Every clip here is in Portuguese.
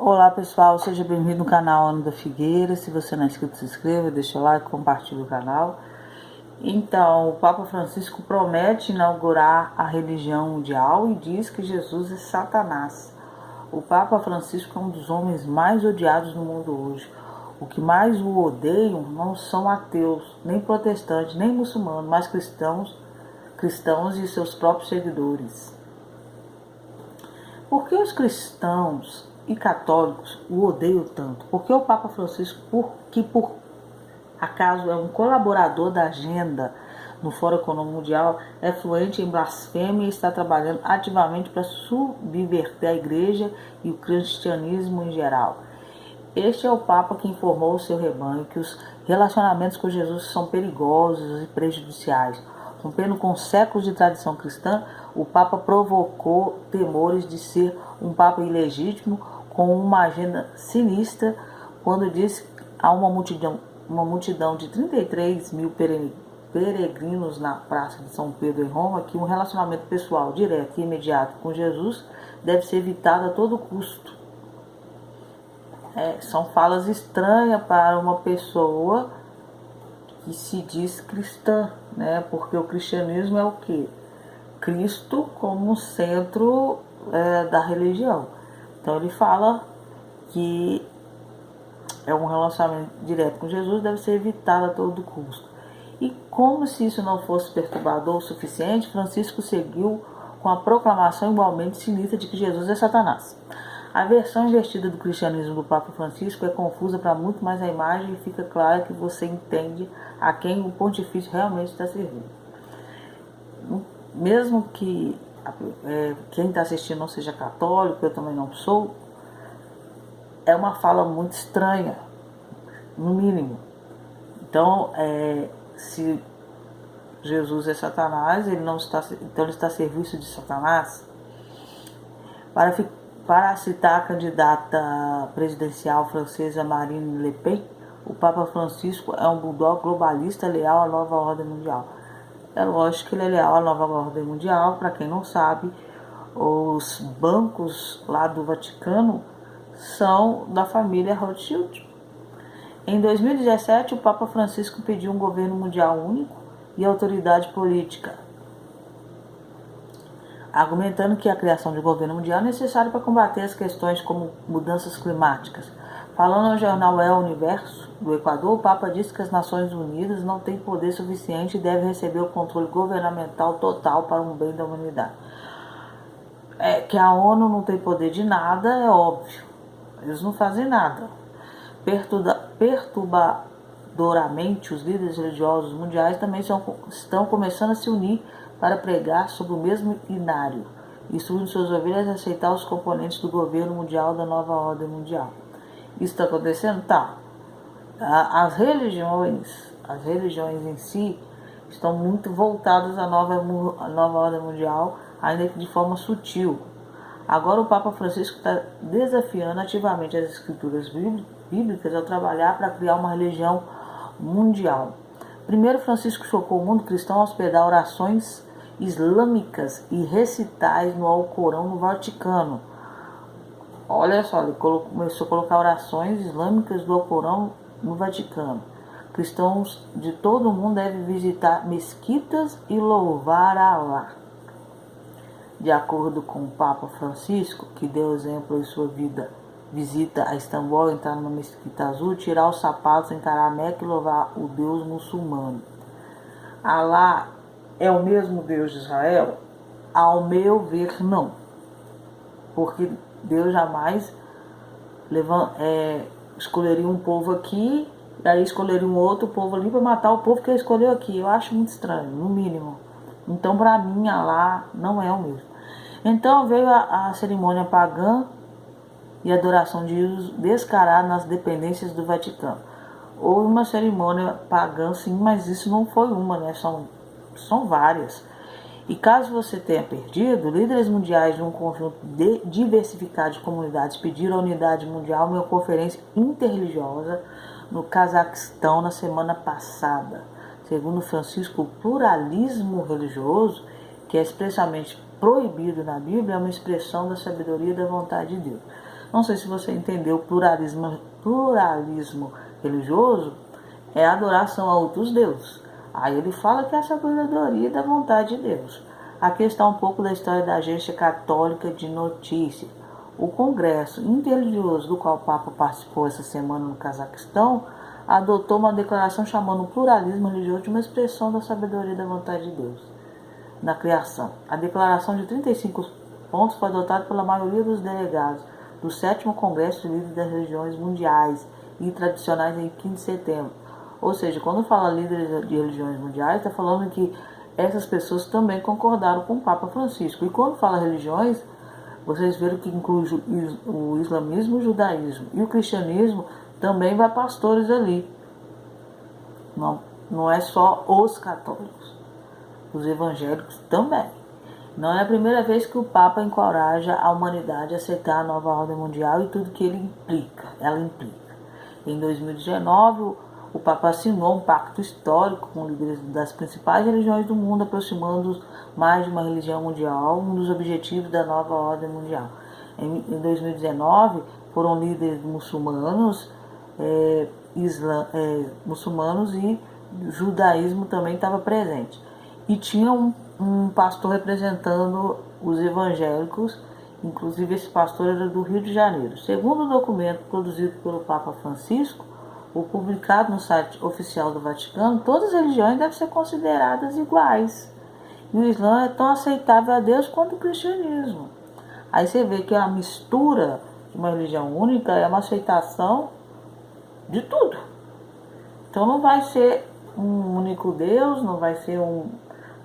Olá pessoal, seja bem-vindo no canal Ana da Figueira. Se você não é inscrito, se inscreva, deixa o like, compartilhe o canal. Então, o Papa Francisco promete inaugurar a religião mundial e diz que Jesus é Satanás. O Papa Francisco é um dos homens mais odiados do mundo hoje. O que mais o odeiam não são ateus, nem protestantes, nem muçulmanos, mas cristãos e seus próprios seguidores. Por que os cristãos e católicos o odeiam tanto? Porque o Papa Francisco, por acaso é um colaborador da agenda no Fórum Econômico Mundial, é fluente em blasfêmia e está trabalhando ativamente para subverter a igreja e o cristianismo em geral. Este é o Papa que informou o seu rebanho que os relacionamentos com Jesus são perigosos e prejudiciais. Rompendo com séculos de tradição cristã, o Papa provocou temores de ser um Papa ilegítimo com uma agenda sinistra quando disse a uma multidão de 33 mil peregrinos na Praça de São Pedro em Roma que um relacionamento pessoal direto e imediato com Jesus deve ser evitado a todo custo. São falas estranhas para uma pessoa que se diz cristã, né? Porque o cristianismo é o quê? Cristo como centro da religião. Então ele fala que é um relacionamento direto com Jesus, deve ser evitado a todo custo. E como se isso não fosse perturbador o suficiente, Francisco seguiu com a proclamação igualmente sinistra de que Jesus é Satanás. A versão invertida do cristianismo do Papa Francisco é confusa para muito, mais a imagem fica clara que você entende a quem o pontifício realmente está servindo. Mesmo que quem está assistindo não seja católico, eu também não sou, é uma fala muito estranha, no mínimo. Então, se Jesus é Satanás, então ele está a serviço de Satanás. Para citar a candidata presidencial francesa Marine Le Pen, o Papa Francisco é um bulldog globalista leal à nova ordem mundial. É lógico que ele é leal à nova ordem mundial. Para quem não sabe, os bancos lá do Vaticano são da família Rothschild. Em 2017, o Papa Francisco pediu um governo mundial único e autoridade política, argumentando que a criação de um governo mundial é necessária para combater as questões como mudanças climáticas. Falando ao jornal El Universo do Equador, o Papa disse que as Nações Unidas não têm poder suficiente e devem receber o controle governamental total para um bem da humanidade. Que a ONU não tem poder de nada é óbvio, eles não fazem nada. Perturbadoramente, os líderes religiosos mundiais também estão começando a se unir para pregar sobre o mesmo inário, instruindo suas ovelhas a aceitar os componentes do governo mundial da nova ordem mundial. Isso está acontecendo? Tá. As religiões em si estão muito voltadas à nova ordem mundial, ainda que de forma sutil. Agora o Papa Francisco está desafiando ativamente as escrituras bíblicas ao trabalhar para criar uma religião mundial. Primeiro, Francisco chocou o mundo cristão ao hospedar orações islâmicas e recitais no Alcorão no Vaticano. Olha só, ele começou a colocar orações islâmicas do Alcorão no Vaticano. Cristãos de todo o mundo devem visitar mesquitas e louvar a Allah. De acordo com o Papa Francisco, que deu exemplo em sua visita a Istambul, entrar numa mesquita azul, tirar os sapatos, encarar a Meca e louvar o Deus muçulmano. Allah é o mesmo Deus de Israel? Ao meu ver, não. Porque Deus jamais escolheria um povo aqui e aí escolheria um outro povo ali para matar o povo que ele escolheu aqui. Eu acho muito estranho, no mínimo. Então, para mim, Allah não é o mesmo. Então veio a cerimônia pagã e adoração de ídolos descarada nas dependências do Vaticano. Houve uma cerimônia pagã, sim, mas isso não foi uma, né? São várias. E caso você tenha perdido, líderes mundiais de um conjunto diversificado de comunidades pediram a unidade mundial em uma conferência interreligiosa no Cazaquistão na semana passada. Segundo Francisco, o pluralismo religioso, que é expressamente proibido na Bíblia, é uma expressão da sabedoria e da vontade de Deus. Não sei se você entendeu, pluralismo religioso é adoração a outros deuses. Aí ele fala que é a sabedoria da vontade de Deus. Aqui está um pouco da história da Agência Católica de Notícias. O congresso interreligioso do qual o Papa participou essa semana no Cazaquistão adotou uma declaração chamando o pluralismo religioso de uma expressão da sabedoria da vontade de Deus na criação. A declaração de 35 pontos foi adotada pela maioria dos delegados do 7º Congresso de Líderes das Religiões Mundiais e Tradicionais em 15 de setembro. Ou seja, quando fala líderes de religiões mundiais, está falando que essas pessoas também concordaram com o Papa Francisco. E quando fala religiões, vocês viram que inclui o islamismo, o judaísmo e o cristianismo, também vai pastores ali. Não é só os católicos, os evangélicos também. Não é a primeira vez que o Papa encoraja a humanidade a aceitar a nova ordem mundial e tudo que ela implica. Em 2019, o Papa assinou um pacto histórico com líderes das principais religiões do mundo, aproximando mais de uma religião mundial, um dos objetivos da nova ordem mundial. Em 2019, foram líderes muçulmanos, muçulmanos e judaísmo também estava presente. E tinha um pastor representando os evangélicos, inclusive esse pastor era do Rio de Janeiro. Segundo o documento produzido pelo Papa Francisco, ou publicado no site oficial do Vaticano, todas as religiões devem ser consideradas iguais. E o Islã é tão aceitável a Deus quanto o cristianismo. Aí você vê que a mistura de uma religião única é uma aceitação de tudo. Então não vai ser um único Deus, não vai ser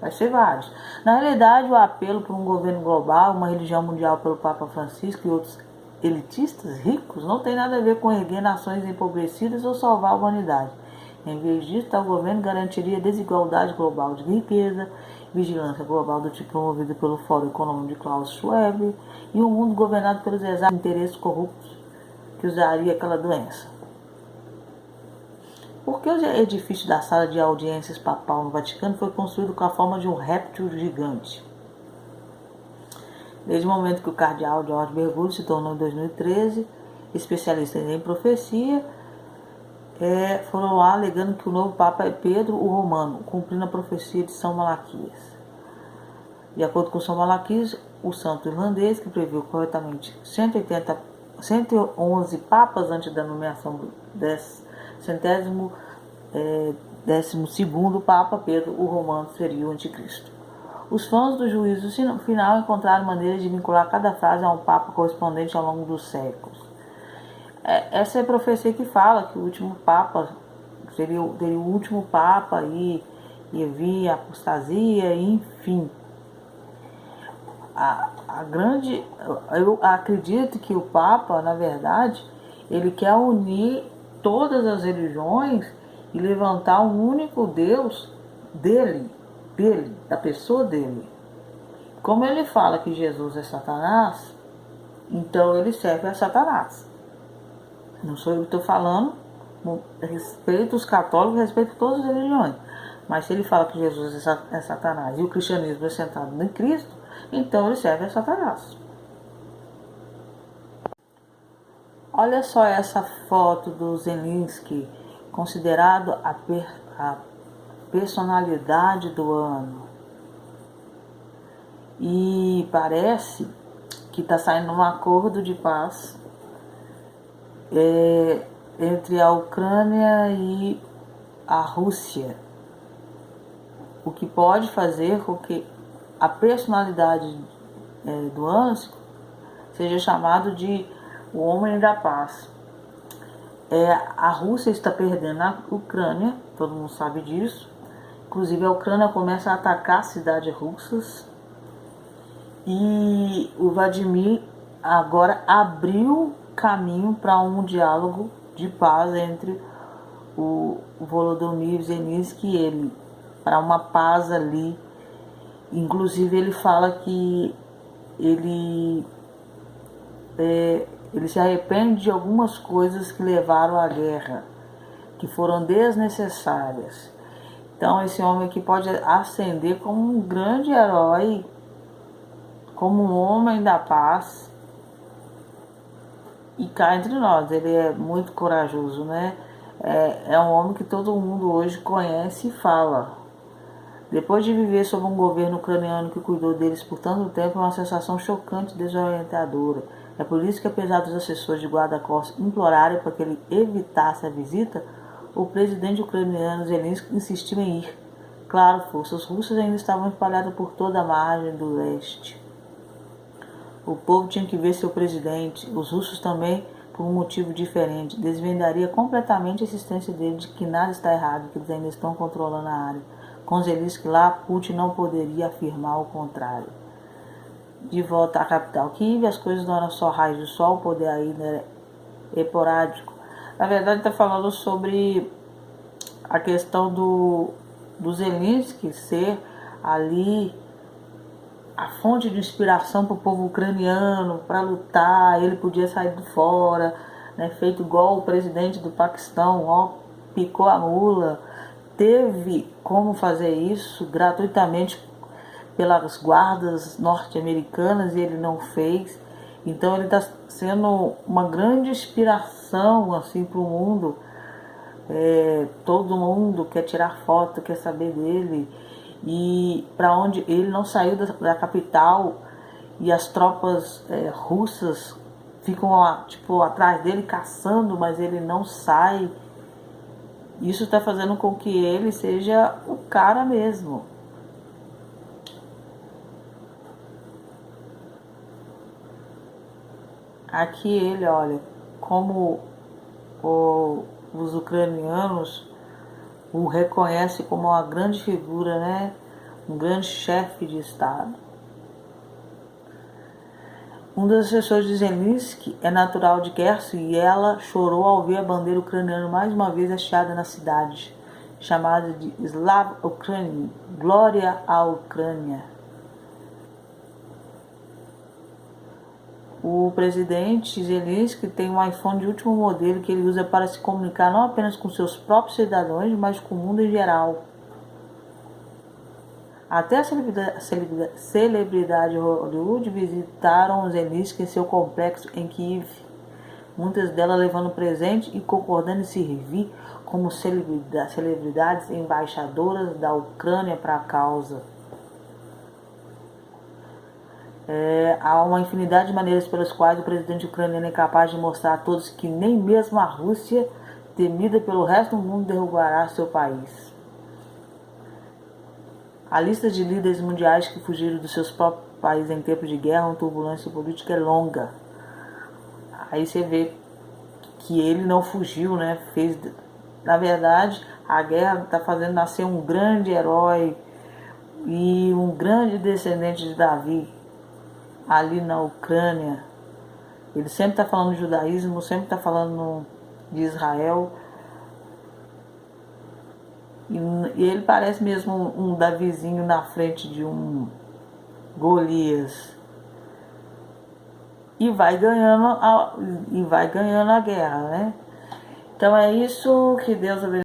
vai ser vários. Na realidade, o apelo por um governo global, uma religião mundial pelo Papa Francisco e outros elitistas ricos não tem nada a ver com erguer nações empobrecidas ou salvar a humanidade. Em vez disso, tal governo garantiria desigualdade global de riqueza, vigilância global do tipo promovido pelo Fórum Econômico de Klaus Schwab e um mundo governado pelos exatos interesses corruptos que usaria aquela doença. Por que o edifício da sala de audiências papal no Vaticano foi construído com a forma de um réptil gigante? Desde o momento que o cardeal George Bergoglio se tornou em 2013 especialista em profecia, foram lá alegando que o novo Papa é Pedro o Romano, cumprindo a profecia de São Malaquias. De acordo com São Malaquias, o santo irlandês, que previu corretamente 111 papas antes da nomeação do 12º Papa, Pedro o Romano seria o anticristo. Os fãs do juízo final encontraram maneiras de vincular cada frase a um papa correspondente ao longo dos séculos. Essa é a profecia que fala que o último papa seria o último papa e havia apostasia, enfim. Eu acredito que o Papa, na verdade, ele quer unir todas as religiões e levantar um único Deus dele, da pessoa dele. Como ele fala que Jesus é Satanás, então ele serve a Satanás. Não sou eu que estou falando, respeito os católicos, respeito todas as religiões. Mas se ele fala que Jesus é Satanás e o cristianismo é centrado em Cristo, então ele serve a Satanás. Olha só essa foto do Zelensky, considerado a personalidade do ano. E parece que está saindo um acordo de paz entre a Ucrânia e a Rússia, o que pode fazer com que a personalidade do ano seja chamado de o homem da paz. A Rússia está perdendo a Ucrânia, todo mundo sabe disso. Inclusive a Ucrânia começa a atacar cidades russas e o Vladimir agora abriu caminho para um diálogo de paz entre o Volodymyr Zelensky e ele, para uma paz ali. Inclusive ele fala que ele se arrepende de algumas coisas que levaram à guerra, que foram desnecessárias. Então esse homem aqui pode ascender como um grande herói, como um homem da paz. E cá entre nós, ele é muito corajoso, né? É um homem que todo mundo hoje conhece e fala. Depois de viver sob um governo ucraniano que cuidou deles por tanto tempo, é uma sensação chocante e desorientadora. É por isso que, apesar dos assessores de guarda-costas implorarem para que ele evitasse a visita, o presidente ucraniano Zelensky insistiu em ir. Claro, forças russas ainda estavam espalhadas por toda a margem do leste. O povo tinha que ver seu presidente, os russos também, por um motivo diferente. Desvendaria completamente a existência dele de que nada está errado, que eles ainda estão controlando a área. Com Zelensky lá, Putin não poderia afirmar o contrário. De volta à capital Kiev, as coisas não eram só raios de sol, o poder ainda era esporádico. Na verdade, está falando sobre a questão do Zelensky ser ali a fonte de inspiração para o povo ucraniano, para lutar. Ele podia sair de fora, né, feito igual o presidente do Paquistão, ó, picou a mula. Teve como fazer isso gratuitamente pelas guardas norte-americanas e ele não fez. Então ele está sendo uma grande inspiração assim, para o mundo. Todo mundo quer tirar foto, quer saber dele. E para onde ele não saiu da capital e as tropas russas ficam tipo, atrás dele caçando, mas ele não sai. Isso está fazendo com que ele seja o cara mesmo. Aqui ele, olha, como os ucranianos o reconhecem como uma grande figura, né? Um grande chefe de Estado. Um dos assessores de Zelensky é natural de Kherson e ela chorou ao ver a bandeira ucraniana mais uma vez hasteada na cidade, chamada de Slava Ukraini, Glória à Ucrânia. O presidente Zelensky tem um iPhone de último modelo que ele usa para se comunicar não apenas com seus próprios cidadãos, mas com o mundo em geral. Até a celebridade Hollywood visitaram Zelensky em seu complexo em Kiev, muitas delas levando presente e concordando em servir como celebridades embaixadoras da Ucrânia para a causa. Há uma infinidade de maneiras pelas quais o presidente ucraniano é capaz de mostrar a todos que nem mesmo a Rússia, temida pelo resto do mundo, derrubará seu país. A lista de líderes mundiais que fugiram dos seus próprios países em tempos de guerra ou turbulência política é longa. Aí você vê que ele não fugiu, né? Na verdade, a guerra está fazendo nascer um grande herói e um grande descendente de Davi ali na Ucrânia. Ele sempre está falando de judaísmo, sempre está falando de Israel. E ele parece mesmo um Davizinho na frente de um Golias. E vai ganhando a guerra, né? Então é isso, que Deus abençoe.